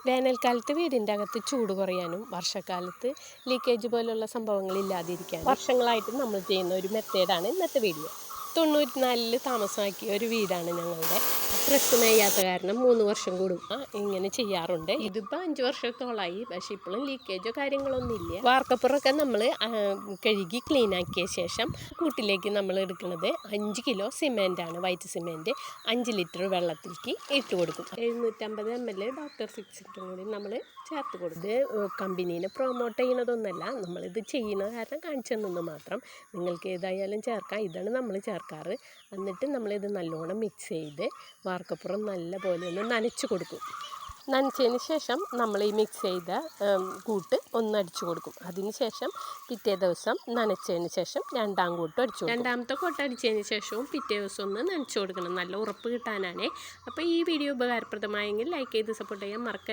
വേനൽക്കാലത്ത് വീടിൻ്റെ അകത്ത് ചൂട് കുറയാനും വർഷക്കാലത്ത് ലീക്കേജ് പോലുള്ള സംഭവങ്ങൾ ഇല്ലാതിരിക്കാനും വർഷങ്ങളായിട്ട് നമ്മൾ ചെയ്യുന്ന ഒരു മെത്തേഡാണ് ഇന്നത്തെ വീഡിയോ. 94 താമസമാക്കിയ ഒരു വീടാണ് ഞങ്ങളുടെ. പ്രശ്നം ചെയ്യാത്ത കാരണം 3 വർഷം കൂടും ഇങ്ങനെ ചെയ്യാറുണ്ട്. ഇതിപ്പോൾ 5 വർഷത്തോളമായി, പക്ഷേ ഇപ്പോഴും ലീക്കേജോ കാര്യങ്ങളൊന്നും ഇല്ല. വാർക്കപ്പുറമൊക്കെ നമ്മൾ കഴുകി ക്ലീൻ ആക്കിയ ശേഷം കൂട്ടിലേക്ക് നമ്മൾ എടുക്കുന്നത് 5 കിലോ സിമെൻറ്റാണ്. വൈറ്റ് സിമെൻറ്റ് 5 ലിറ്റർ വെള്ളത്തിലേക്ക് ഇട്ട് കൊടുക്കും. 750 ml ഡോക്ടർ ഫിക്സിറ്റും കൂടി നമ്മൾ ചേർത്ത് കൊടുക്കും. കമ്പനീനെ പ്രൊമോട്ട് ചെയ്യുന്നതൊന്നുമല്ല, നമ്മളിത് ചെയ്യുന്ന കാരണം കാണിച്ചു തന്നത് മാത്രം. നിങ്ങൾക്ക് ഏതായാലും ചേർക്കാം. ഇതാണ് നമ്മൾ ചേർക്കാറ്. എന്നിട്ട് നമ്മളിത് നല്ലോണം മിക്സ് ചെയ്ത് വാർക്കപ്പുറം നല്ല പോലെ ഒന്ന് നനച്ച് കൊടുക്കും. നനച്ചതിന് ശേഷം നമ്മൾ ഈ മിക്സ് ചെയ്ത കൂട്ട് ഒന്ന് അടിച്ചു കൊടുക്കും. അതിന് ശേഷം പിറ്റേ ദിവസം നനച്ചതിന് ശേഷം രണ്ടാം കൂട്ട് അടിച്ചു കൊടുക്കും. രണ്ടാമത്തെ കോട്ട അടിച്ചതിന് ശേഷവും പിറ്റേ ദിവസം ഒന്ന് നനച്ചു കൊടുക്കണം, നല്ല ഉറപ്പ് കിട്ടാനാണ്. അപ്പോൾ ഈ വീഡിയോ ഉപകാരപ്രദമായെങ്കിൽ ലൈക്ക് ചെയ്ത് സപ്പോർട്ട് ചെയ്യാൻ മറക്കുക.